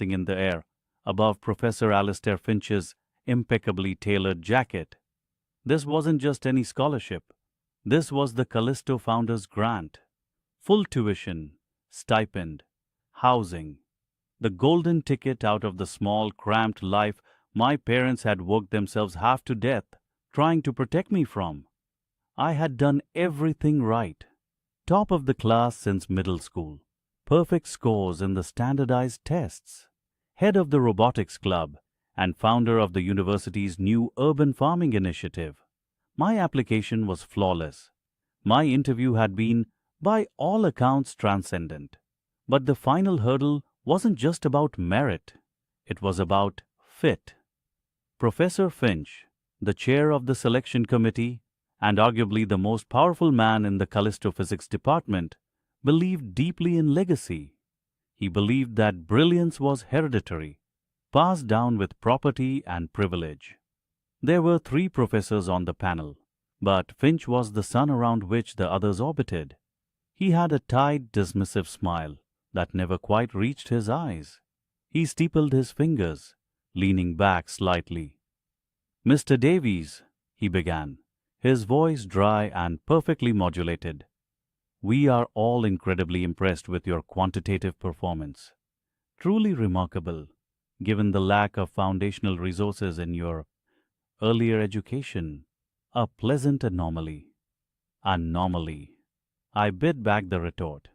in the air above Professor Alistair Finch's impeccably tailored jacket. This wasn't just any scholarship. This was the Callisto Founders Grant. Full tuition, stipend, housing. The golden ticket out of the small, cramped life my parents had worked themselves half to death trying to protect me from. I had done everything right. Top of the class since middle school. Perfect scores in the standardized tests. Head of the robotics club and founder of the university's new urban farming initiative. My application was flawless. My interview had been, by all accounts, transcendent. But the final hurdle wasn't just about merit. It was about fit. Professor Finch, the chair of the selection committee, and arguably the most powerful man in the Callisto physics department, believed deeply in legacy. He believed that brilliance was hereditary, passed down with property and privilege. There were 3 professors on the panel, but Finch was the sun around which the others orbited. He had a tight, dismissive smile that never quite reached his eyes. He steepled his fingers, leaning back slightly. "Mr. Davies," he began, his voice dry and perfectly modulated, "we are all incredibly impressed with your quantitative performance. Truly remarkable, given the lack of foundational resources in your earlier education. A pleasant anomaly." Anomaly. I bit back the retort.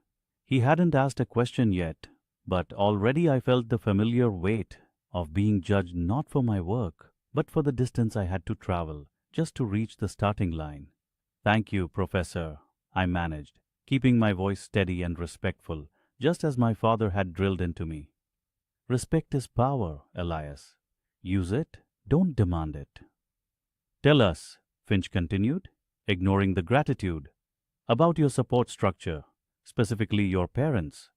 He hadn't asked a question yet, but already I felt the familiar weight of being judged not for my work, but for the distance I had to travel just to reach the starting line. "Thank you, Professor," I managed, keeping my voice steady and respectful, just as my father had drilled into me. Respect is power, Elias. Use it, don't demand it. "Tell us," Finch continued, ignoring the gratitude, "about your support structure, specifically your parents.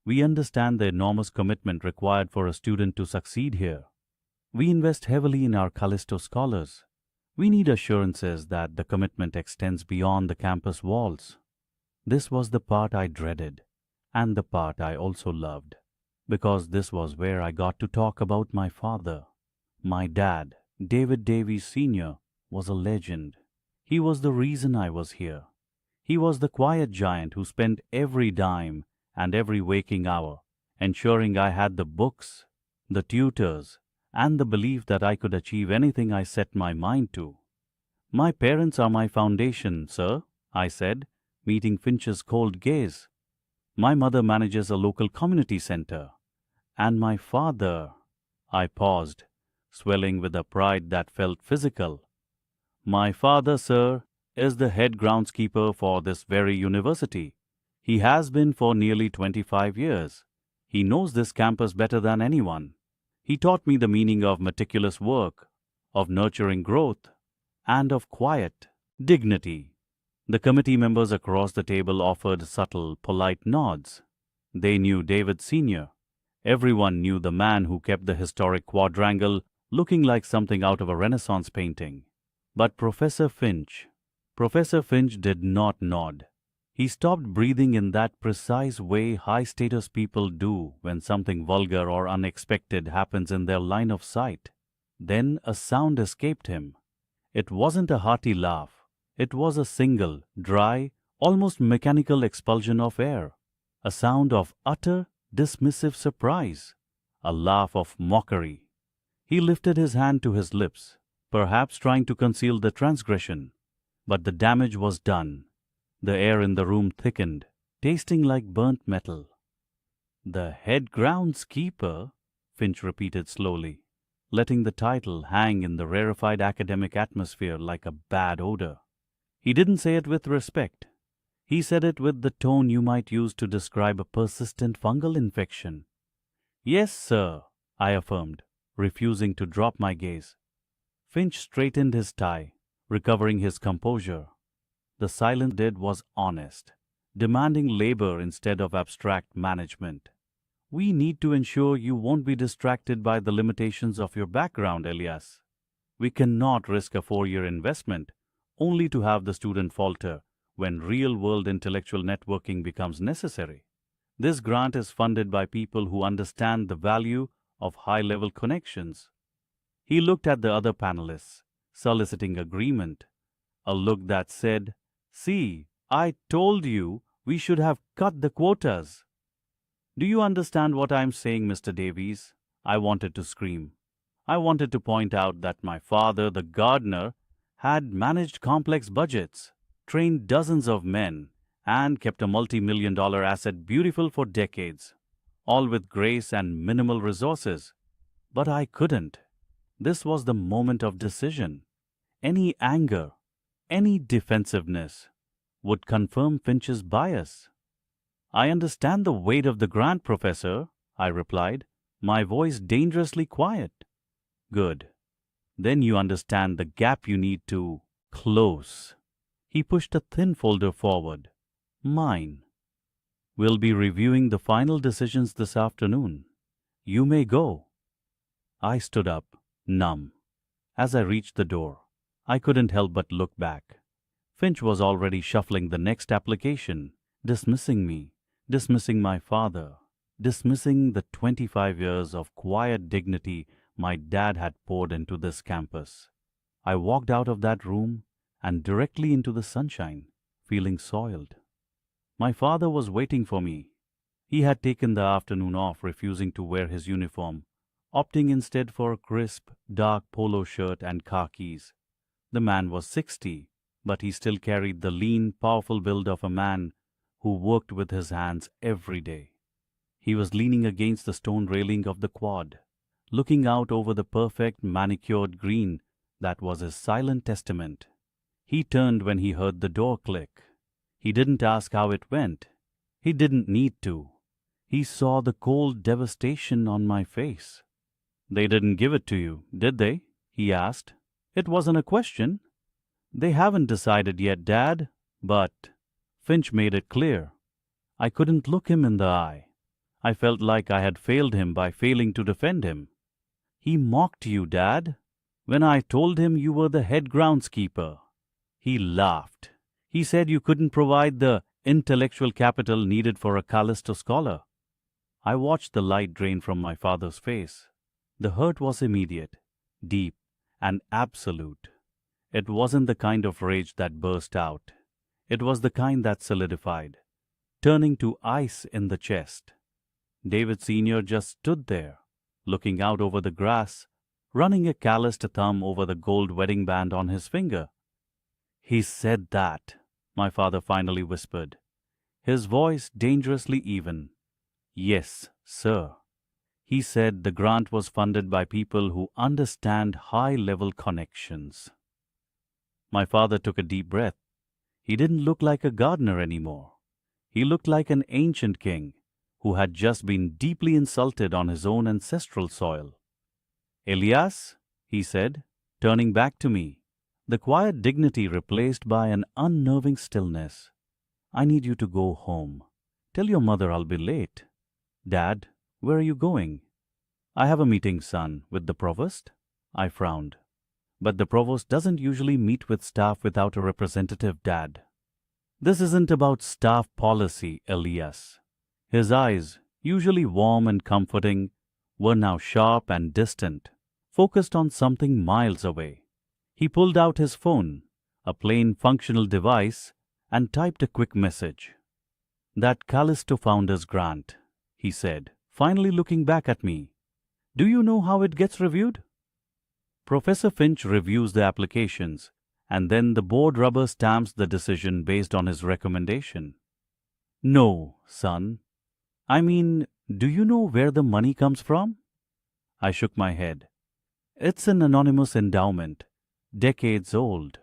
We understand the enormous commitment required for a student to succeed here. We invest heavily in our Callisto scholars. We need assurances that the commitment extends beyond the campus walls." This was the part I dreaded, and the part I also loved, because this was where I got to talk about my father. My dad, David Davies Sr., was a legend. He was the reason I was here. He was the quiet giant who spent every dime and every waking hour ensuring I had the books, the tutors, and the belief that I could achieve anything I set my mind to. "My parents are my foundation, sir," I said, meeting Finch's cold gaze. "My mother manages a local community center. And my father—" I paused, swelling with a pride that felt physical. "My father, sir, is the head groundskeeper for this very university. He has been for nearly 25 years. He knows this campus better than anyone. He taught me the meaning of meticulous work, of nurturing growth, and of quiet dignity." The committee members across the table offered subtle, polite nods. They knew David Sr. Everyone knew the man who kept the historic quadrangle looking like something out of a Renaissance painting. But Professor Finch did not nod. He stopped breathing in that precise way high-status people do when something vulgar or unexpected happens in their line of sight. Then a sound escaped him. It wasn't a hearty laugh. It was a single, dry, almost mechanical expulsion of air. A sound of utter, dismissive surprise. A laugh of mockery. He lifted his hand to his lips, perhaps trying to conceal the transgression. But the damage was done. The air in the room thickened, tasting like burnt metal. "The head groundskeeper," Finch repeated slowly, letting the title hang in the rarefied academic atmosphere like a bad odor. He didn't say it with respect. He said it with the tone you might use to describe a persistent fungal infection. "Yes, sir," I affirmed, refusing to drop my gaze. Finch straightened his tie, recovering his composure. The silence was honest, demanding labor instead of abstract management. "We need to ensure you won't be distracted by the limitations of your background, Elias. We cannot risk a 4-year investment only to have the student falter when real-world intellectual networking becomes necessary. This grant is funded by people who understand the value of high-level connections. He looked at the other panelists, soliciting agreement, a look that said, "See, I told you we should have cut the quotas." "Do you understand what I am saying, Mr. Davies?" I wanted to scream. I wanted to point out that my father, the gardener, had managed complex budgets, trained dozens of men, and kept a multi-million-dollar asset beautiful for decades, all with grace and minimal resources. But I couldn't. This was the moment of decision. Any anger, any defensiveness would confirm Finch's bias. "I understand the weight of the grant, Professor," I replied, my voice dangerously quiet. "Good. Then you understand the gap you need to close." He pushed a thin folder forward. "Mine. We'll be reviewing the final decisions this afternoon. You may go." I stood up, numb. As I reached the door, I couldn't help but look back. Finch was already shuffling the next application, dismissing me, dismissing my father, dismissing the 25 years of quiet dignity my dad had poured into this campus. I walked out of that room and directly into the sunshine, feeling soiled. My father was waiting for me. He had taken the afternoon off, refusing to wear his uniform, opting instead for a crisp, dark polo shirt and khakis. The man was 60, but he still carried the lean, powerful build of a man who worked with his hands every day. He was leaning against the stone railing of the quad, looking out over the perfect manicured green that was his silent testament. He turned when he heard the door click. He didn't ask how it went. He didn't need to. He saw the cold devastation on my face. "They didn't give it to you, did they?" he asked. "It wasn't a question." "They haven't decided yet, Dad, but—" Finch made it clear. I couldn't look him in the eye. I felt like I had failed him by failing to defend him. "He mocked you, Dad, when I told him you were the head groundskeeper." He laughed. He said you couldn't provide the intellectual capital needed for a Callisto scholar. I watched the light drain from my father's face. The hurt was immediate, deep, and absolute. It wasn't the kind of rage that burst out. It was the kind that solidified, turning to ice in the chest. David Sr. just stood there, looking out over the grass, running a calloused thumb over the gold wedding band on his finger. "He said that," my father finally whispered, his voice dangerously even. "Yes, sir. He said the grant was funded by people who understand high-level connections." My father took a deep breath. He didn't look like a gardener anymore. He looked like an ancient king who had just been deeply insulted on his own ancestral soil. "Elias," he said, turning back to me, the quiet dignity replaced by an unnerving stillness. "I need you to go home. Tell your mother I'll be late." "Dad, where are you going?" "I have a meeting, son, with the provost." I frowned. "But the provost doesn't usually meet with staff without a representative, Dad." "This isn't about staff policy, Elias." His eyes, usually warm and comforting, were now sharp and distant, focused on something miles away. He pulled out his phone, a plain functional device, and typed a quick message. "That Callisto Founders grant," he said, finally looking back at me. "Do you know how it gets reviewed?" "Professor Finch reviews the applications, and then the board rubber stamps the decision based on his recommendation." "No, son. I mean, do you know where the money comes from?" I shook my head. "It's an anonymous endowment, decades old."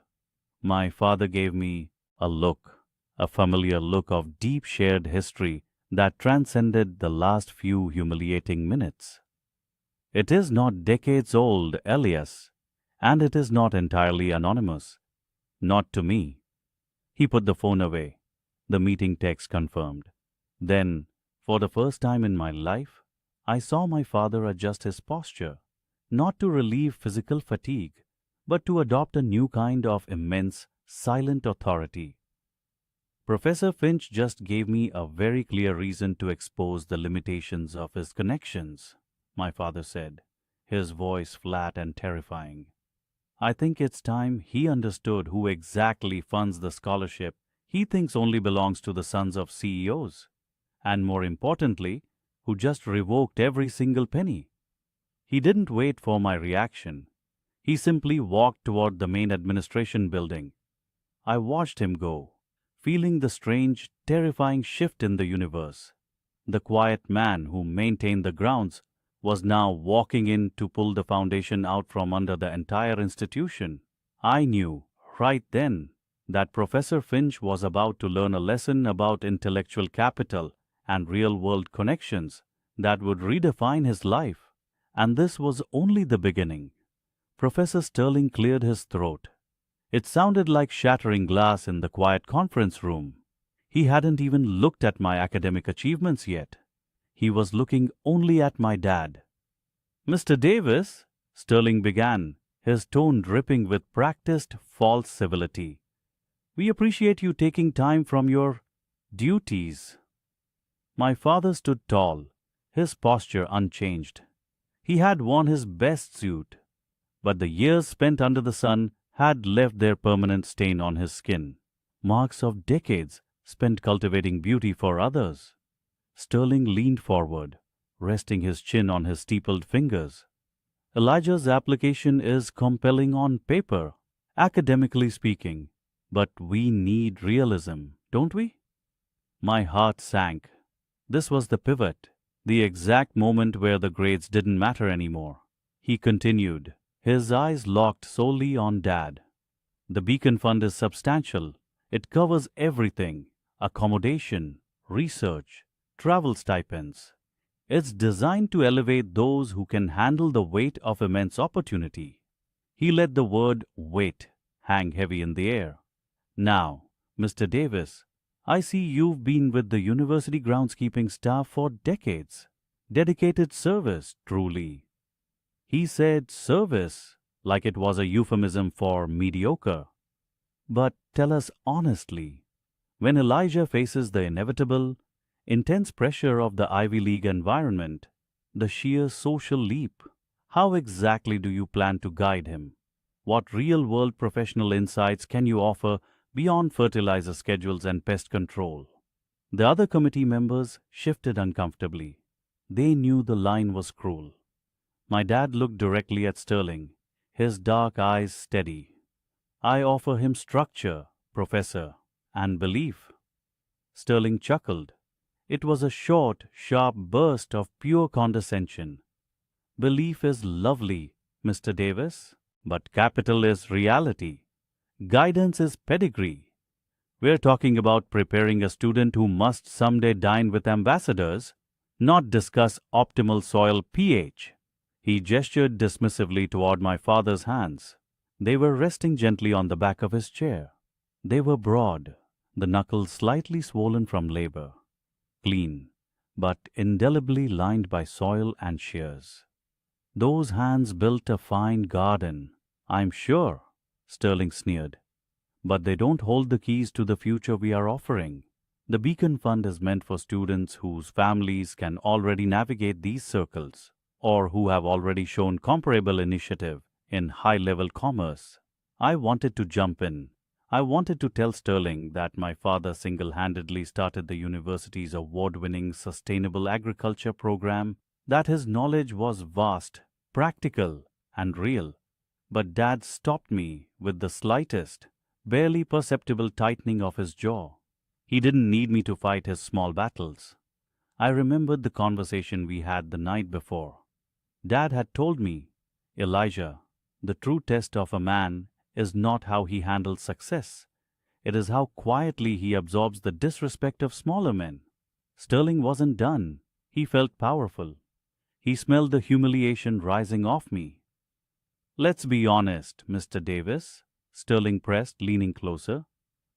My father gave me a look, a familiar look of deep shared history that transcended the last few humiliating minutes. "It is not decades old, Elias, and it is not entirely anonymous. Not to me." He put the phone away. The meeting text confirmed. Then, for the first time in my life, I saw my father adjust his posture, not to relieve physical fatigue, but to adopt a new kind of immense, silent authority. Professor Finch just gave me a very clear reason to expose the limitations of his connections, my father said, his voice flat and terrifying. I think it's time he understood who exactly funds the scholarship he thinks only belongs to the sons of CEOs, and more importantly, who just revoked every single penny. He didn't wait for my reaction. He simply walked toward the main administration building. I watched him go, feeling the strange, terrifying shift in the universe. The quiet man who maintained the grounds was now walking in to pull the foundation out from under the entire institution. I knew, right then, that Professor Finch was about to learn a lesson about intellectual capital and real-world connections that would redefine his life. And this was only the beginning. Professor Sterling cleared his throat. It sounded like shattering glass in the quiet conference room. He hadn't even looked at my academic achievements yet. He was looking only at my dad. "Mr. Davis," Sterling began, his tone dripping with practiced false civility, "we appreciate you taking time from your duties." My father stood tall, his posture unchanged. He had worn his best suit, but the years spent under the sun had left their permanent stain on his skin, marks of decades spent cultivating beauty for others. Sterling leaned forward, resting his chin on his steepled fingers. "Elijah's application is compelling on paper, academically speaking, but we need realism, don't we?" My heart sank. This was the pivot, the exact moment where the grades didn't matter anymore. He continued, his eyes locked solely on Dad. "The Beacon Fund is substantial. It covers everything: accommodation, research, travel stipends. It's designed to elevate those who can handle the weight of immense opportunity." He let the word weight hang heavy in the air. "Now, Mr. Davis, I see you've been with the university groundskeeping staff for decades. Dedicated service, truly." He said service like it was a euphemism for mediocre. "But tell us honestly, when Elijah faces the inevitable, intense pressure of the Ivy League environment, the sheer social leap, how exactly do you plan to guide him? What real-world professional insights can you offer beyond fertilizer schedules and pest control?" The other committee members shifted uncomfortably. They knew the line was cruel. My dad looked directly at Sterling, his dark eyes steady. "I offer him structure, Professor, and belief." Sterling chuckled. It was a short, sharp burst of pure condescension. "Belief is lovely, Mr. Davis, but capital is reality. Guidance is pedigree. We're talking about preparing a student who must someday dine with ambassadors, not discuss optimal soil pH." He gestured dismissively toward my father's hands. They were resting gently on the back of his chair. They were broad, the knuckles slightly swollen from labor, clean, but indelibly lined by soil and shears. "Those hands built a fine garden, I'm sure," Sterling sneered. "But they don't hold the keys to the future we are offering. The Beacon Fund is meant for students whose families can already navigate these circles, or who have already shown comparable initiative in high-level commerce." I wanted to jump in. I wanted to tell Sterling that my father single-handedly started the university's award-winning sustainable agriculture program, that his knowledge was vast, practical, and real. But Dad stopped me with the slightest, barely perceptible tightening of his jaw. He didn't need me to fight his small battles. I remembered the conversation we had the night before. Dad had told me, "Elijah, the true test of a man is not how he handles success. It is how quietly he absorbs the disrespect of smaller men." Sterling wasn't done. He felt powerful. He smelled the humiliation rising off me. "Let's be honest, Mr. Davis," Sterling pressed, leaning closer.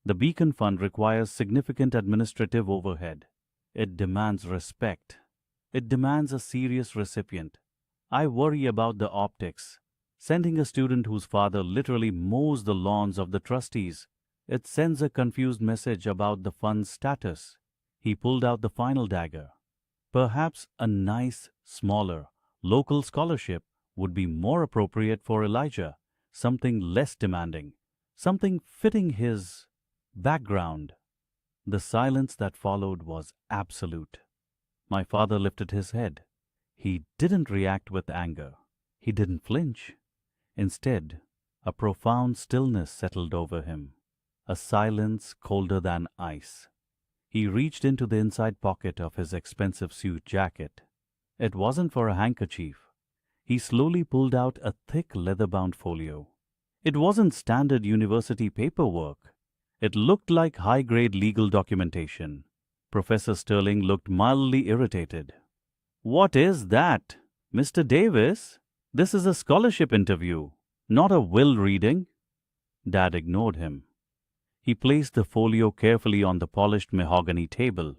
"The Beacon Fund requires significant administrative overhead. It demands respect. It demands a serious recipient. I worry about the optics. Sending a student whose father literally mows the lawns of the trustees It sends a confused message about the fund's status. He pulled out the final dagger. Perhaps a nice, smaller, local scholarship would be more appropriate for Elijah, something less demanding, something fitting his background. The silence that followed was absolute. My father lifted his head. He didn't react with anger. He didn't flinch. Instead, a profound stillness settled over him, a silence colder than ice. He reached into the inside pocket of his expensive suit jacket. It wasn't for a handkerchief. He slowly pulled out a thick leather-bound folio. It wasn't standard university paperwork. It looked like high-grade legal documentation. Professor Sterling looked mildly irritated. "What is that? Mr. Davis? This is a scholarship interview, not a will reading." Dad ignored him. He placed the folio carefully on the polished mahogany table.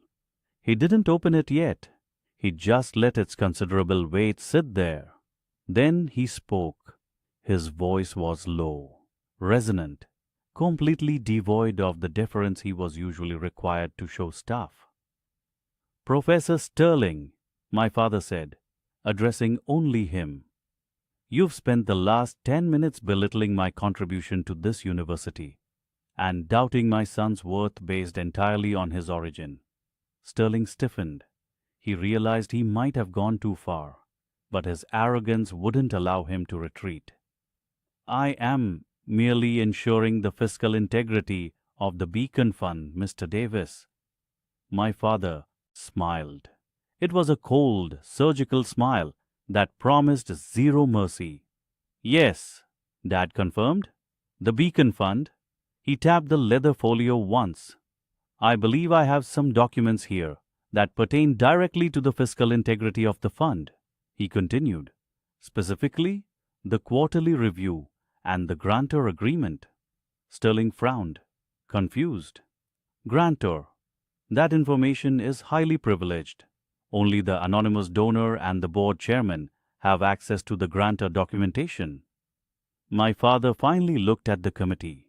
He didn't open it yet. He just let its considerable weight sit there. Then he spoke. His voice was low, resonant, completely devoid of the deference he was usually required to show staff. "Professor Sterling," my father said, addressing only him, "you've spent the last 10 minutes belittling my contribution to this university and doubting my son's worth based entirely on his origin." Sterling stiffened. He realized he might have gone too far, but his arrogance wouldn't allow him to retreat. "I am merely ensuring the fiscal integrity of the Beacon Fund, Mr. Davis." My father smiled. It was a cold, surgical smile that promised zero mercy. "Yes," Dad confirmed. "The Beacon Fund." He tapped the leather folio once. "I believe I have some documents here that pertain directly to the fiscal integrity of the fund," he continued. "Specifically, the quarterly review and the grantor agreement." Sterling frowned, confused. "Grantor. That information is highly privileged. Only the anonymous donor and the board chairman have access to the grantor documentation." My father finally looked at the committee.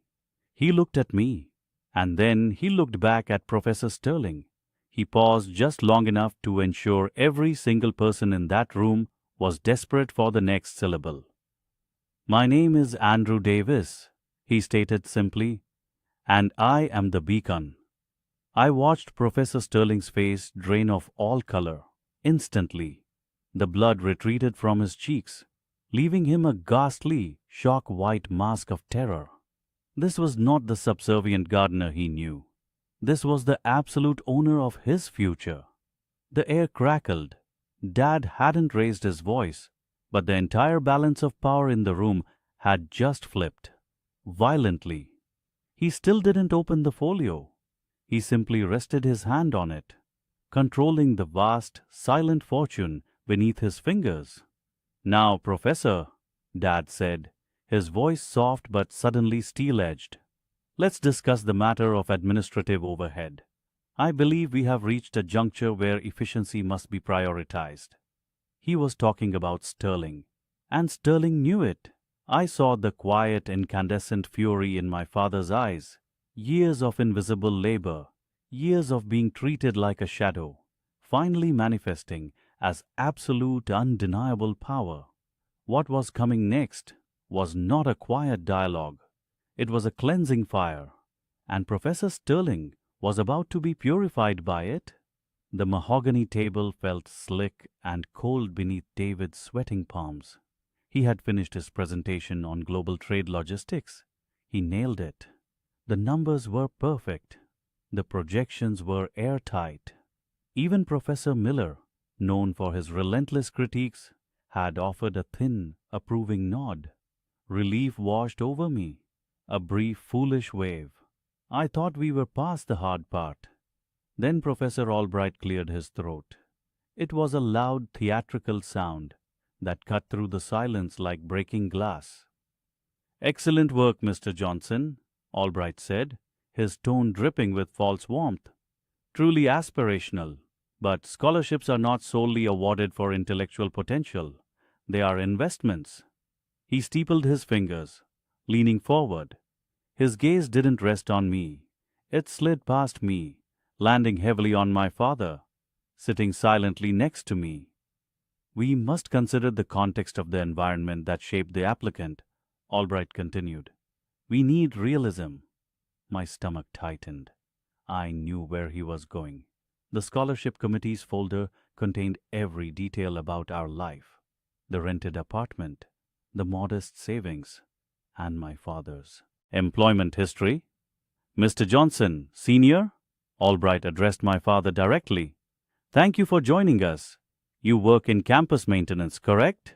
He looked at me, and then he looked back at Professor Sterling. He paused just long enough to ensure every single person in that room was desperate for the next syllable. "My name is Andrew Davis," he stated simply, "and I am the Beacon." I watched Professor Sterling's face drain of all color. Instantly, the blood retreated from his cheeks, leaving him a ghastly, shock-white mask of terror. This was not the subservient gardener he knew. This was the absolute owner of his future. The air crackled. Dad hadn't raised his voice, but the entire balance of power in the room had just flipped. Violently. He still didn't open the folio. He simply rested his hand on it, controlling the vast, silent fortune beneath his fingers. "Now, Professor," Dad said, his voice soft but suddenly steel-edged, "let's discuss the matter of administrative overhead. I believe we have reached a juncture where efficiency must be prioritized." He was talking about Sterling, and Sterling knew it. I saw the quiet, incandescent fury in my father's eyes. Years of invisible labor, years of being treated like a shadow, finally manifesting as absolute, undeniable power. What was coming next was not a quiet dialogue. It was a cleansing fire, and Professor Sterling was about to be purified by it. The mahogany table felt slick and cold beneath David's sweating palms. He had finished his presentation on global trade logistics. He nailed it. The numbers were perfect. The projections were airtight. Even Professor Miller, known for his relentless critiques, had offered a thin, approving nod. Relief washed over me, a brief, foolish wave. I thought we were past the hard part. Then Professor Albright cleared his throat. It was a loud, theatrical sound that cut through the silence like breaking glass. "Excellent work, Mr. Johnson," Albright said, his tone dripping with false warmth. "Truly aspirational. But scholarships are not solely awarded for intellectual potential. They are investments." He steepled his fingers, leaning forward. His gaze didn't rest on me. It slid past me, landing heavily on my father, sitting silently next to me. We must consider the context of the environment that shaped the applicant, Albright continued. We need realism. My stomach tightened. I knew where he was going. The scholarship committee's folder contained every detail about our life, the rented apartment, the modest savings, and my father's employment history. Mr. Johnson, Senior, Albright addressed my father directly. Thank you for joining us. You work in campus maintenance, correct?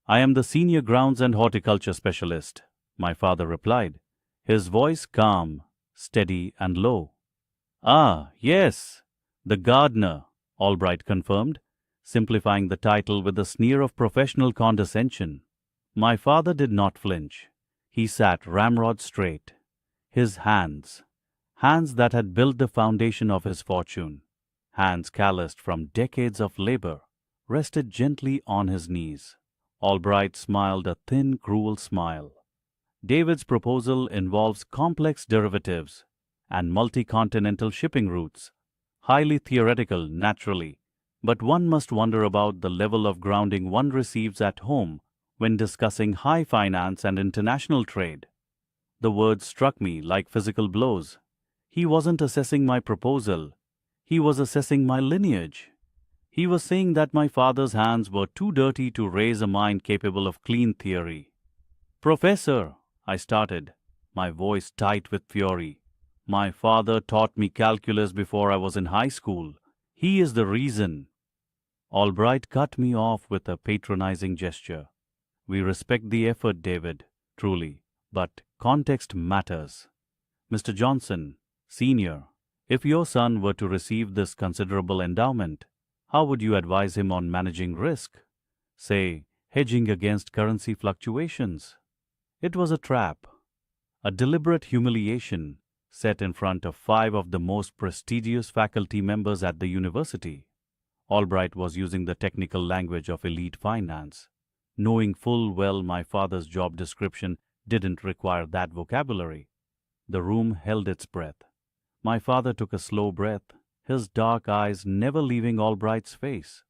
I am the Senior Grounds and Horticulture Specialist, my father replied, his voice calm, steady, and low. Ah, yes, the gardener, Albright confirmed, simplifying the title with a sneer of professional condescension. My father did not flinch. He sat ramrod straight. His hands that had built the foundation of his fortune, hands calloused from decades of labor, rested gently on his knees. Albright smiled a thin, cruel smile. David's proposal involves complex derivatives and multi-continental shipping routes. Highly theoretical, naturally, but one must wonder about the level of grounding one receives at home when discussing high finance and international trade. The words struck me like physical blows. He wasn't assessing my proposal. He was assessing my lineage. He was saying that my father's hands were too dirty to raise a mind capable of clean theory. Professor, I started, my voice tight with fury. My father taught me calculus before I was in high school. He is the reason. Albright cut me off with a patronizing gesture. We respect the effort, David, truly, but context matters. Mr. Johnson, Senior, if your son were to receive this considerable endowment, how would you advise him on managing risk? Say, hedging against currency fluctuations. It was a trap, a deliberate humiliation set in front of 5 of the most prestigious faculty members at the university. Albright was using the technical language of elite finance, knowing full well my father's job description didn't require that vocabulary. The room held its breath. My father took a slow breath, his dark eyes never leaving Albright's face.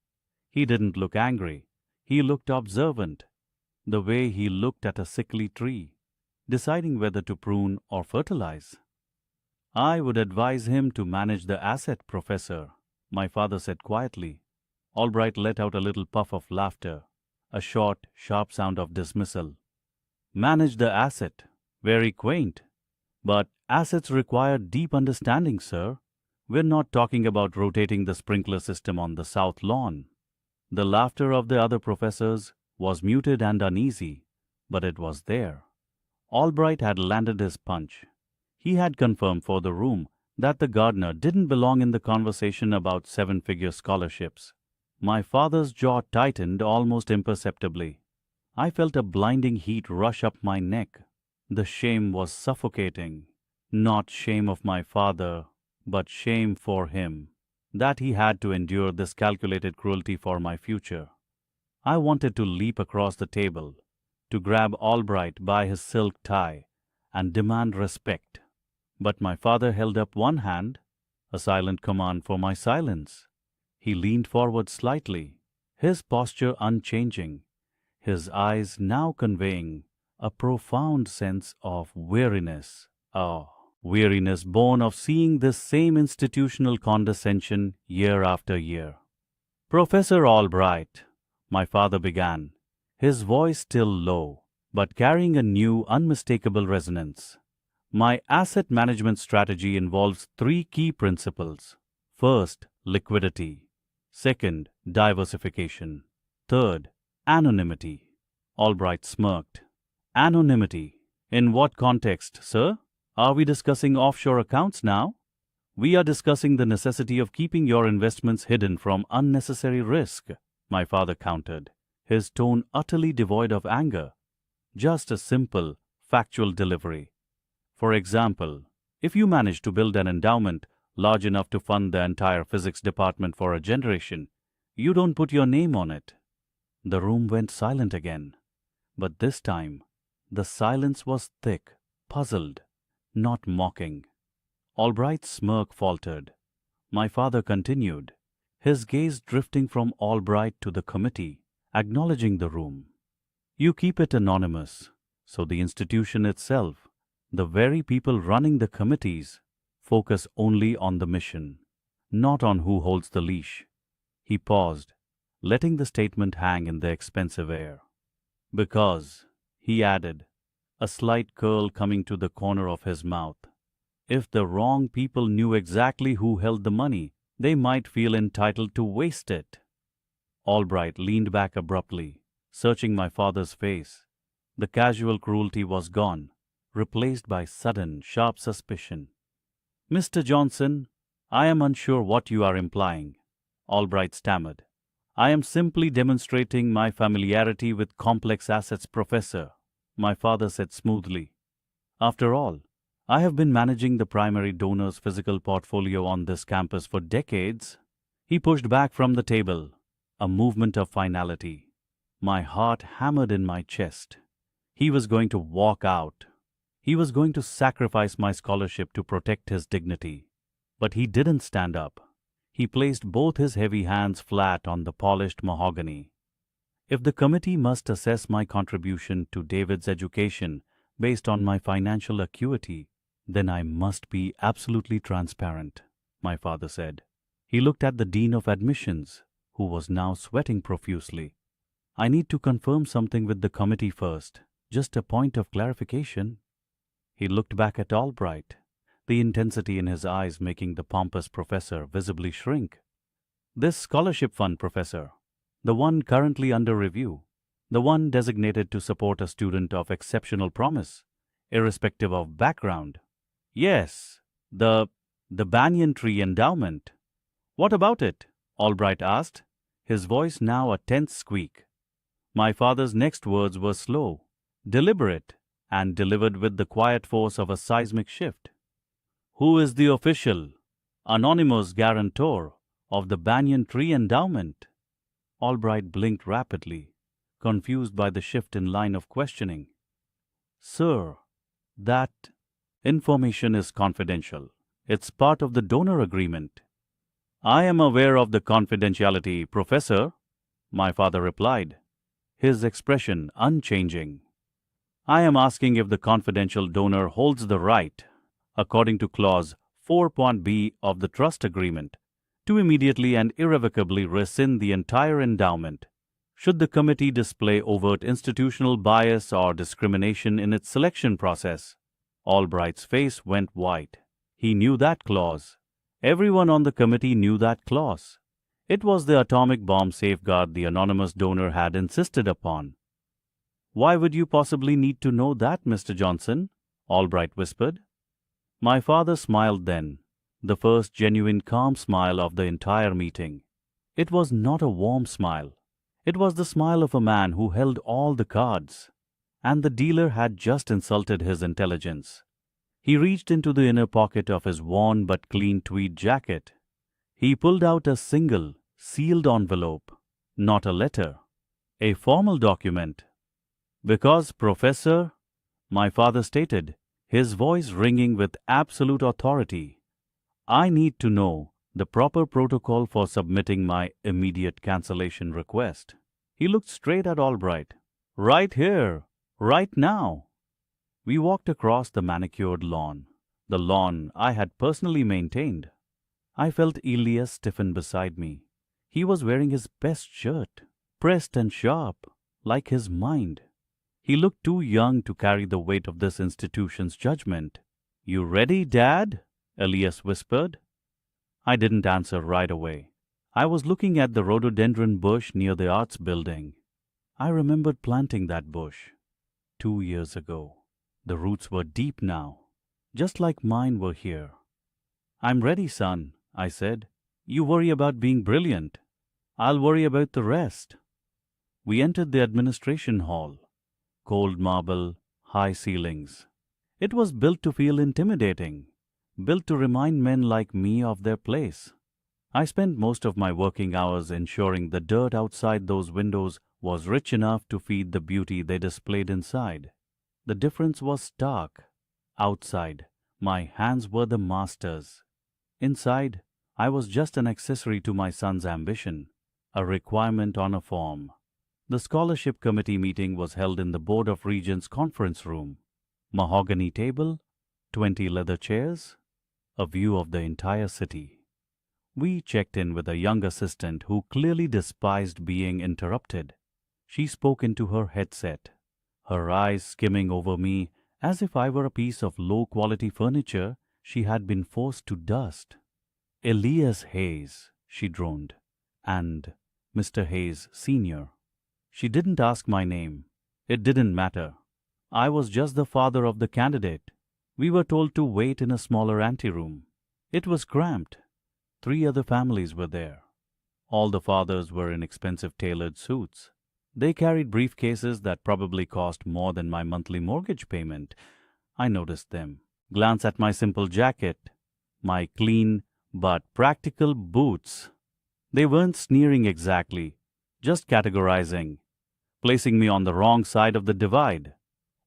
He didn't look angry. He looked observant, the way he looked at a sickly tree, deciding whether to prune or fertilize. I would advise him to manage the asset, Professor, my father said quietly. Albright let out a little puff of laughter, a short, sharp sound of dismissal. Manage the asset. Very quaint. But assets require deep understanding, sir. We're not talking about rotating the sprinkler system on the south lawn. The laughter of the other professors was muted and uneasy, but it was there. Albright had landed his punch. He had confirmed for the room that the gardener didn't belong in the conversation about 7-figure scholarships. My father's jaw tightened almost imperceptibly. I felt a blinding heat rush up my neck. The shame was suffocating. Not shame of my father, but shame for him, that he had to endure this calculated cruelty for my future. I wanted to leap across the table, to grab Albright by his silk tie, and demand respect. But my father held up one hand, a silent command for my silence. He leaned forward slightly, his posture unchanging, his eyes now conveying a profound sense of weariness. Weariness born of seeing this same institutional condescension year after year. Professor Albright, my father began, his voice still low, but carrying a new, unmistakable resonance. My asset management strategy involves 3 key principles. First, liquidity. Second, diversification. Third, anonymity. Albright smirked. Anonymity. In what context, sir? Are we discussing offshore accounts now? We are discussing the necessity of keeping your investments hidden from unnecessary risk, my father countered, his tone utterly devoid of anger. Just a simple, factual delivery. For example, if you manage to build an endowment large enough to fund the entire physics department for a generation, you don't put your name on it. The room went silent again. But this time, the silence was thick, puzzled, not mocking. Albright's smirk faltered. My father continued, his gaze drifting from Albright to the committee, acknowledging the room. You keep it anonymous, so the institution itself, the very people running the committees, focus only on the mission, not on who holds the leash. He paused, letting the statement hang in the expensive air. Because, he added, a slight curl coming to the corner of his mouth, if the wrong people knew exactly who held the money, they might feel entitled to waste it. Albright leaned back abruptly, searching my father's face. The casual cruelty was gone, replaced by sudden, sharp suspicion. Mr. Johnson, I am unsure what you are implying, Albright stammered. I am simply demonstrating my familiarity with complex assets, Professor, my father said smoothly. After all, I have been managing the primary donor's physical portfolio on this campus for decades. He pushed back from the table, a movement of finality. My heart hammered in my chest. He was going to walk out. He was going to sacrifice my scholarship to protect his dignity. But he didn't stand up. He placed both his heavy hands flat on the polished mahogany. If the committee must assess my contribution to David's education based on my financial acuity, then I must be absolutely transparent, my father said. He looked at the Dean of Admissions, who was now sweating profusely. I need to confirm something with the committee first, just a point of clarification. He looked back at Albright, the intensity in his eyes making the pompous professor visibly shrink. This scholarship fund, Professor, the one currently under review, the one designated to support a student of exceptional promise, irrespective of background. Yes, the Banyan Tree Endowment. What about it? Albright asked, his voice now a tense squeak. My father's next words were slow, deliberate, and delivered with the quiet force of a seismic shift. Who is the official, anonymous guarantor of the Banyan Tree Endowment? Albright blinked rapidly, confused by the shift in line of questioning. Sir, that information is confidential. It's part of the donor agreement. I am aware of the confidentiality, Professor, my father replied, his expression unchanging. I am asking if the confidential donor holds the right, according to Clause 4.b of the Trust Agreement, to immediately and irrevocably rescind the entire endowment, should the committee display overt institutional bias or discrimination in its selection process. Albright's face went white. He knew that clause. Everyone on the committee knew that clause. It was the atomic bomb safeguard the anonymous donor had insisted upon. Why would you possibly need to know that, Mr. Johnson? Albright whispered. My father smiled then, the first genuine calm smile of the entire meeting. It was not a warm smile. It was the smile of a man who held all the cards, and the dealer had just insulted his intelligence. He reached into the inner pocket of his worn but clean tweed jacket. He pulled out a single, sealed envelope, not a letter, a formal document. Because, Professor, my father stated, his voice ringing with absolute authority, I need to know the proper protocol for submitting my immediate cancellation request. He looked straight at Albright. Right here, right now. We walked across the manicured lawn, the lawn I had personally maintained. I felt Elias stiffen beside me. He was wearing his best shirt, pressed and sharp, like his mind. He looked too young to carry the weight of this institution's judgment. You ready, Dad? Elias whispered. I didn't answer right away. I was looking at the rhododendron bush near the arts building. I remembered planting that bush 2 years ago. The roots were deep now, just like mine were here. I'm ready, son, I said. You worry about being brilliant. I'll worry about the rest. We entered the administration hall. Cold marble, high ceilings. It was built to feel intimidating, built to remind men like me of their place. I spent most of my working hours ensuring the dirt outside those windows was rich enough to feed the beauty they displayed inside. The difference was stark. Outside, My hands were the masters. Inside, I was just an accessory to my son's ambition, a requirement on a form. The scholarship committee meeting was held in the Board of Regents conference room. Mahogany table, 20 leather chairs, a view of the entire city. We checked in with a young assistant who clearly despised being interrupted. She spoke into her headset, her eyes skimming over me as if I were a piece of low-quality furniture she had been forced to dust. "Elias Hayes," she droned, "and Mr. Hayes, Sr." She didn't ask my name. It didn't matter. I was just the father of the candidate. We were told to wait in a smaller anteroom. It was cramped. 3 other families were there. All the fathers were in expensive tailored suits. They carried briefcases that probably cost more than my monthly mortgage payment. I noticed them, glanced at my simple jacket, my clean but practical boots. They weren't sneering exactly, just categorizing, placing me on the wrong side of the divide.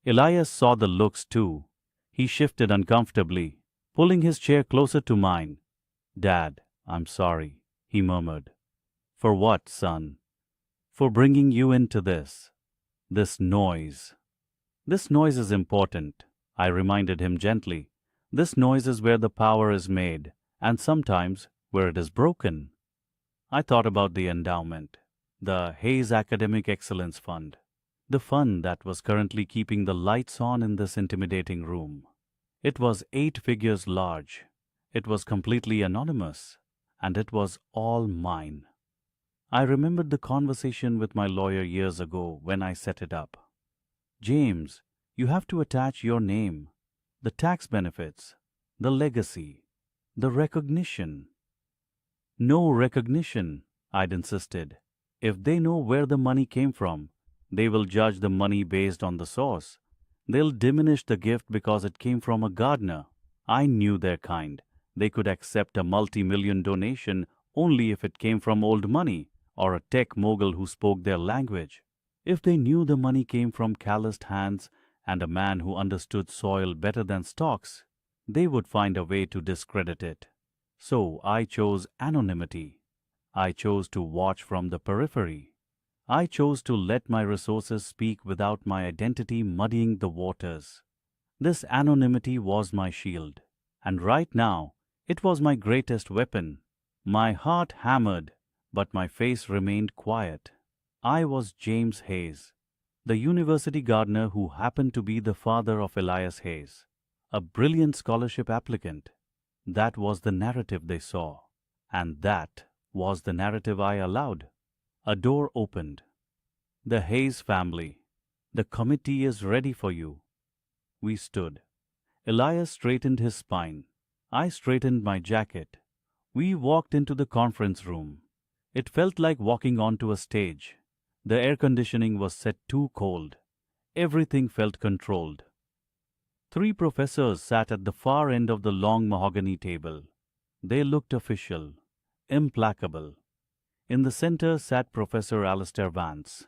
Elias saw the looks too. He shifted uncomfortably, pulling his chair closer to mine. "Dad, I'm sorry," he murmured. "For what, son?" "For bringing you into this. This noise." "This noise is important," I reminded him gently. "This noise is where the power is made, and sometimes where it is broken." I thought about the endowment, the Hayes Academic Excellence Fund, the fund that was currently keeping the lights on in this intimidating room. It was 8 figures large. It was completely anonymous, and it was all mine. I remembered the conversation with my lawyer years ago when I set it up. "James, you have to attach your name, the tax benefits, the legacy, the recognition." "No recognition," I'd insisted. "If they know where the money came from, they will judge the money based on the source. They'll diminish the gift because it came from a gardener. I knew their kind. They could accept a multi-million donation only if it came from old money or a tech mogul who spoke their language. If they knew the money came from calloused hands and a man who understood soil better than stocks, they would find a way to discredit it. So I chose anonymity. I chose to watch from the periphery. I chose to let my resources speak without my identity muddying the waters. This anonymity was my shield, and right now it was my greatest weapon. My heart hammered, but my face remained quiet. I was James Hayes, the university gardener who happened to be the father of Elias Hayes, a brilliant scholarship applicant. That was the narrative they saw, and that was the narrative I allowed. A door opened. "The Hayes family, the committee is ready for you." We stood. Elias straightened his spine. I straightened my jacket. We walked into the conference room. It felt like walking onto a stage. The air conditioning was set too cold. Everything felt controlled. 3 professors sat at the far end of the long mahogany table. They looked official, implacable. In the center sat Professor Alistair Vance,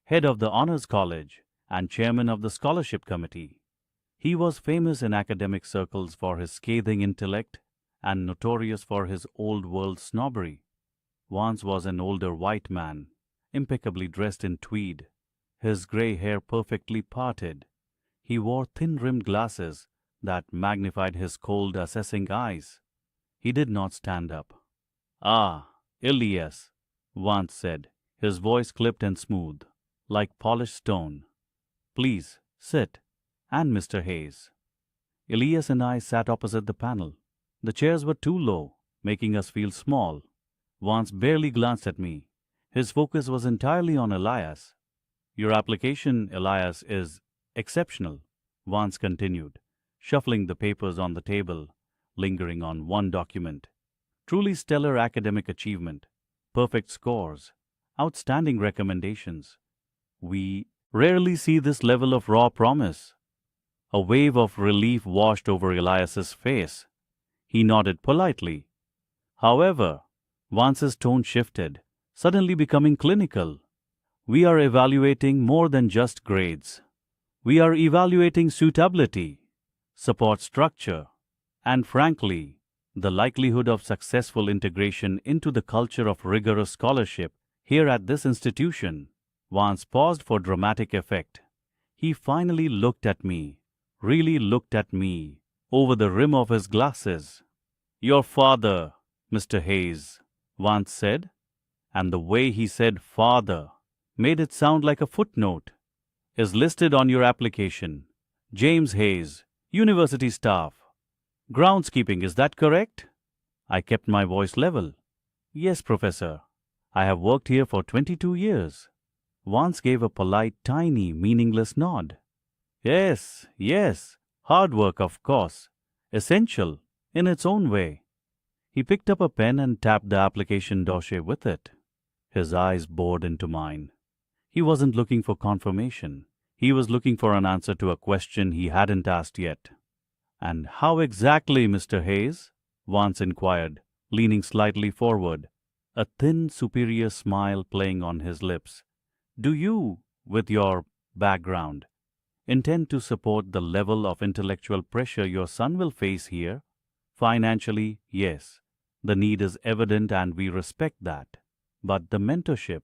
head of the Honors College and chairman of the Scholarship Committee. He was famous in academic circles for his scathing intellect and notorious for his old-world snobbery. Vance was an older white man, impeccably dressed in tweed, his gray hair perfectly parted. He wore thin-rimmed glasses that magnified his cold, assessing eyes. He did not stand up. "Ah, Elias," Vance said, his voice clipped and smooth, like polished stone. "Please, sit. And Mr. Hayes." Elias and I sat opposite the panel. The chairs were too low, making us feel small. Vance barely glanced at me. His focus was entirely on Elias. "Your application, Elias, is exceptional," Vance continued, shuffling the papers on the table, lingering on one document. "Truly stellar academic achievement, perfect scores, outstanding recommendations. We rarely see this level of raw promise." A wave of relief washed over Elias's face. He nodded politely. "However," Vance's tone shifted, suddenly becoming clinical. "We are evaluating more than just grades. We are evaluating suitability, support structure, And frankly, the likelihood of successful integration into the culture of rigorous scholarship here at this institution. Vance paused for dramatic effect. He finally looked at me, really looked at me, over the rim of his glasses. "Your father, Mr. Hayes," Vance said, and the way he said father made it sound like a footnote, "is listed on your application. James Hayes, university staff. Groundskeeping, is that correct?" I kept my voice level. "Yes, Professor. I have worked here for 22 years. Vance gave a polite, tiny, meaningless nod. "Yes, yes. Hard work, of course. Essential, in its own way." He picked up a pen and tapped the application dossier with it. His eyes bored into mine. He wasn't looking for confirmation. He was looking for an answer to a question he hadn't asked yet. "And how exactly, Mr. Hayes?" Vance inquired, leaning slightly forward, a thin, superior smile playing on his lips. "Do you, with your background, intend to support the level of intellectual pressure your son will face here? Financially, yes. The need is evident and we respect that. But the mentorship,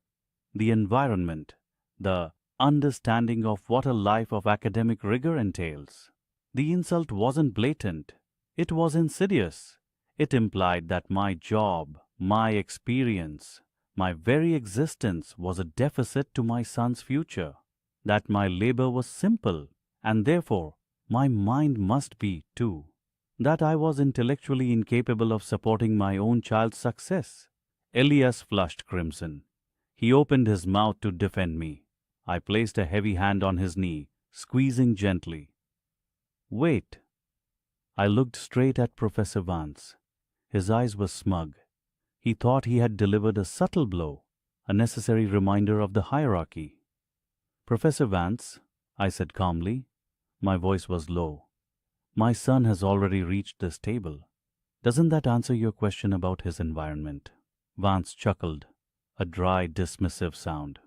the environment, the understanding of what a life of academic rigor entails." The insult wasn't blatant. It was insidious. It implied that my job, my experience, my very existence was a deficit to my son's future. That my labor was simple, and therefore my mind must be too. That I was intellectually incapable of supporting my own child's success. Elias flushed crimson. He opened his mouth to defend me. I placed a heavy hand on his knee, squeezing gently. "Wait." I looked straight at Professor Vance. His eyes were smug. He thought he had delivered a subtle blow, a necessary reminder of the hierarchy. "Professor Vance," I said calmly. My voice was low. "My son has already reached this table. Doesn't that answer your question about his environment?" Vance chuckled, a dry, dismissive sound.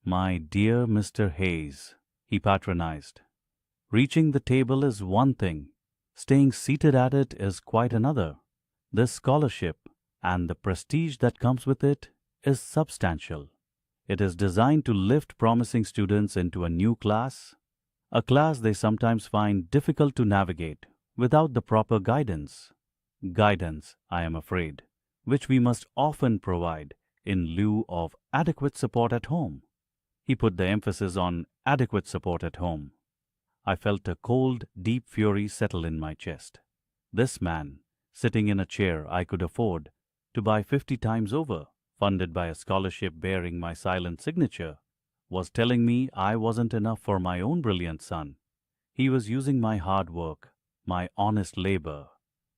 "My dear Mr. Hayes," he patronized, "reaching the table is one thing. Staying seated at it is quite another. This scholarship, and the prestige that comes with it, is substantial. It is designed to lift promising students into a new class, a class they sometimes find difficult to navigate without the proper guidance. Guidance, I am afraid, which we must often provide in lieu of adequate support at home." He put the emphasis on adequate support at home. I felt a cold, deep fury settle in my chest. This man, sitting in a chair I could afford to buy 50 times over, funded by a scholarship bearing my silent signature, was telling me I wasn't enough for my own brilliant son. He was using my hard work, my honest labor,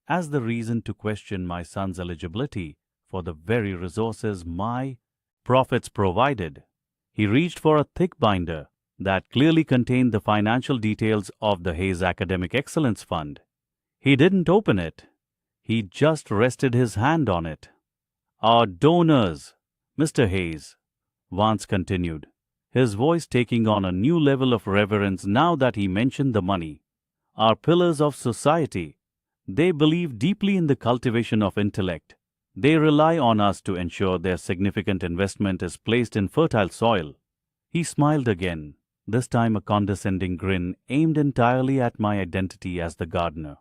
as the reason to question my son's eligibility for the very resources my profits provided. He reached for a thick binder that clearly contained the financial details of the Hayes Academic Excellence Fund. He didn't open it. He just rested his hand on it. "Our donors, Mr. Hayes," Vance continued, his voice taking on a new level of reverence now that he mentioned the money, "are pillars of society. They believe deeply in the cultivation of intellect. They rely on us to ensure their significant investment is placed in fertile soil." He smiled again, this time a condescending grin aimed entirely at my identity as the gardener.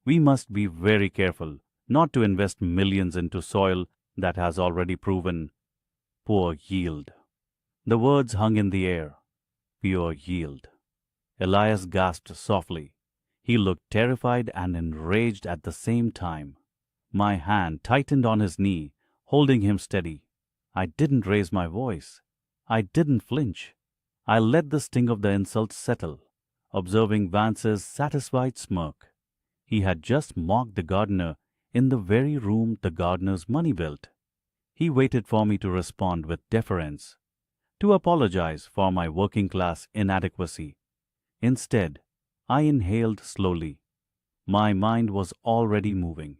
"We must be very careful not to invest millions into soil that has already proven poor yield." The words hung in the air. Pure yield. Elias gasped softly. He looked terrified and enraged at the same time. My hand tightened on his knee, holding him steady. I didn't raise my voice. I didn't flinch. I let the sting of the insult settle, observing Vance's satisfied smirk. He had just mocked the gardener in the very room the gardener's money built. He waited for me to respond with deference, to apologize for my working-class inadequacy. Instead, I inhaled slowly. My mind was already moving,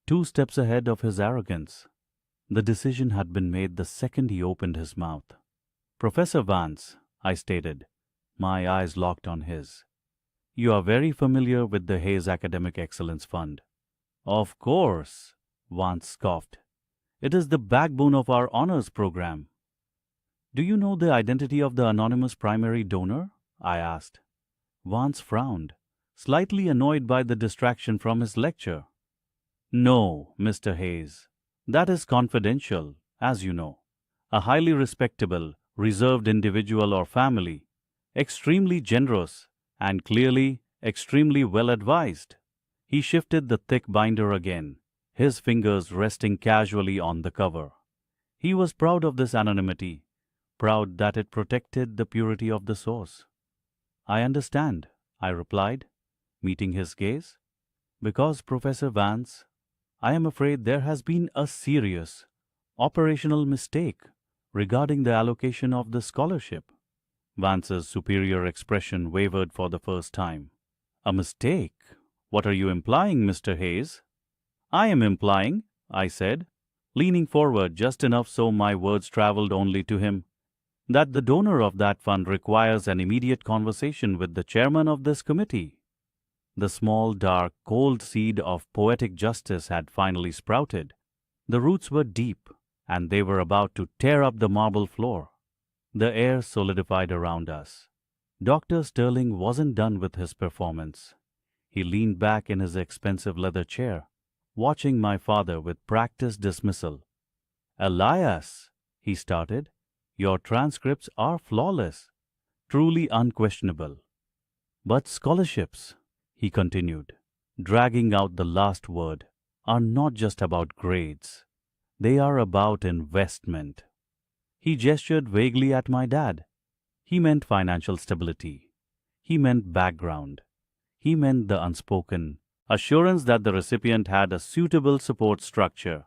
2 steps ahead of his arrogance. The decision had been made the second he opened his mouth. "Professor Vance," I stated, my eyes locked on his, You are very familiar with the Hayes Academic Excellence Fund. Of course, Vance scoffed. It is the backbone of our honors program. Do you know the identity of the anonymous primary donor? I asked. Vance frowned, slightly annoyed by the distraction from his lecture. No, Mr. Hayes. That is confidential, as you know. A highly respectable, reserved individual or family, extremely generous, and clearly extremely well advised. He shifted the thick binder again, his fingers resting casually on the cover. He was proud of this anonymity, proud that it protected the purity of the source. I understand, I replied, meeting his gaze. Because, Professor Vance, I am afraid there has been a serious operational mistake regarding the allocation of the scholarship. Vance's superior expression wavered for the first time. A mistake? What are you implying, Mr. Hayes? I am implying, I said, leaning forward just enough so my words traveled only to him, that the donor of that fund requires an immediate conversation with the chairman of this committee. The small, dark, cold seed of poetic justice had finally sprouted. The roots were deep, and they were about to tear up the marble floor. The air solidified around us. Dr. Sterling wasn't done with his performance. He leaned back in his expensive leather chair, watching my father with practiced dismissal. "Elias," he started, "your transcripts are flawless, truly unquestionable. But scholarships," he continued, dragging out the last word, "are not just about grades. They are about investment." He gestured vaguely at my dad. He meant financial stability. He meant background. He meant the unspoken assurance that the recipient had a suitable support structure.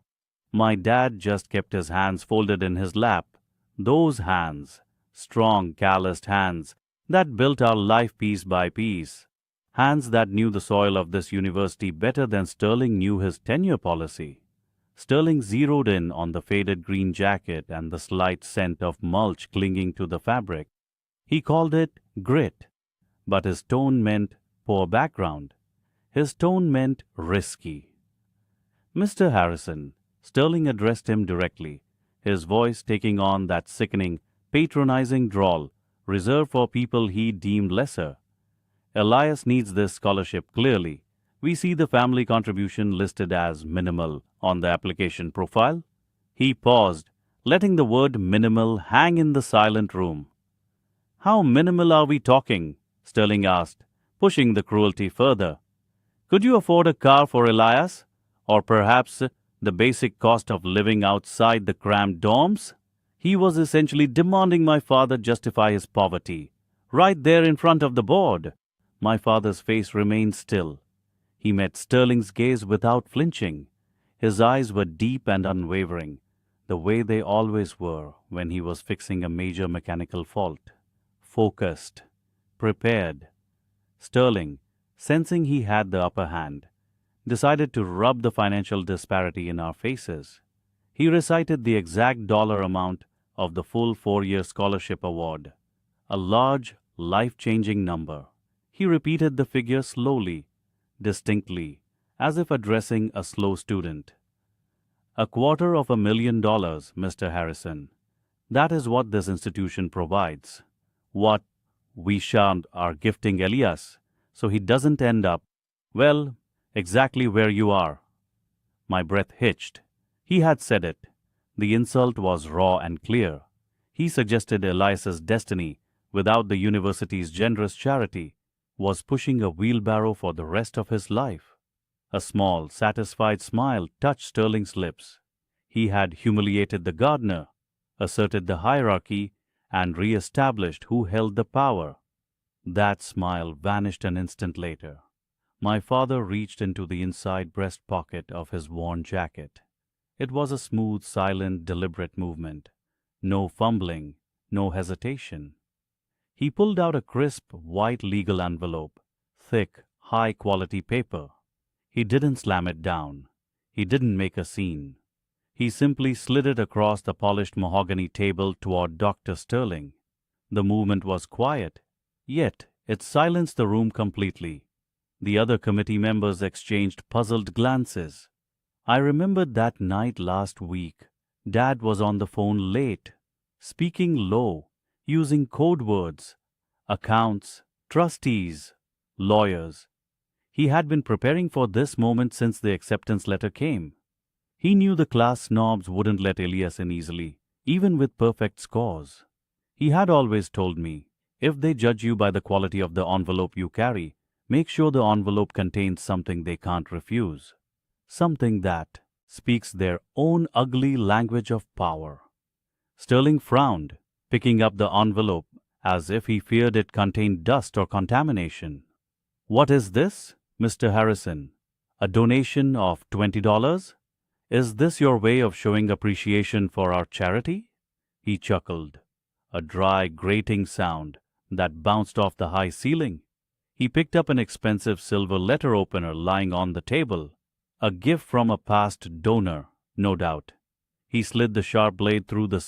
My dad just kept his hands folded in his lap. Those hands, strong, calloused hands that built our life piece by piece. Hands that knew the soil of this university better than Sterling knew his tenure policy. Sterling zeroed in on the faded green jacket and the slight scent of mulch clinging to the fabric. He called it grit, but his tone meant poor background. His tone meant risky. "Mr. Harrison," Sterling addressed him directly, his voice taking on that sickening, patronizing drawl reserved for people he deemed lesser. "Elias needs this scholarship clearly. We see the family contribution listed as minimal on the application profile." He paused, letting the word minimal hang in the silent room. "How minimal are we talking?" Sterling asked, pushing the cruelty further. "Could you afford a car for Elias? Or perhaps the basic cost of living outside the cramped dorms?" He was essentially demanding my father justify his poverty, right there in front of the board. My father's face remained still. He met Sterling's gaze without flinching. His eyes were deep and unwavering, the way they always were when he was fixing a major mechanical fault. Focused, prepared. Sterling, sensing he had the upper hand, decided to rub the financial disparity in our faces. He recited the exact dollar amount of the full 4-year scholarship award, a large, life-changing number. He repeated the figure slowly, distinctly, as if addressing a slow student. $250,000, Mr. Harrison. That is what this institution provides. What we are gifting Elias, so he doesn't end up, well, exactly where you are." My breath hitched. He had said it. The insult was raw and clear. He suggested Elias's destiny, without the university's generous charity, was pushing a wheelbarrow for the rest of his life. A small, satisfied smile touched Sterling's lips. He had humiliated the gardener, asserted the hierarchy, and re-established who held the power. That smile vanished an instant later. My father reached into the inside breast pocket of his worn jacket. It was a smooth, silent, deliberate movement. No fumbling, no hesitation. He pulled out a crisp, white legal envelope, thick, high-quality paper. He didn't slam it down. He didn't make a scene. He simply slid it across the polished mahogany table toward Dr. Sterling. The movement was quiet, yet It silenced the room completely. The other committee members exchanged puzzled glances. I remembered that night last week. Dad was on the phone late, speaking low, using code words. Accounts, trustees, lawyers. He had been preparing for this moment since the acceptance letter came. He knew the class snobs wouldn't let Elias in easily, even with perfect scores. He had always told me, if they judge you by the quality of the envelope you carry, make sure the envelope contains something they can't refuse. Something that speaks their own ugly language of power. Sterling frowned, picking up the envelope as if he feared it contained dust or contamination. "What is this, Mr. Harrison? A donation of $20? Is this your way of showing appreciation for our charity?" He chuckled, a dry, grating sound that bounced off the high ceiling. He picked up an expensive silver letter opener lying on the table, a gift from a past donor, no doubt. He slid the sharp blade through the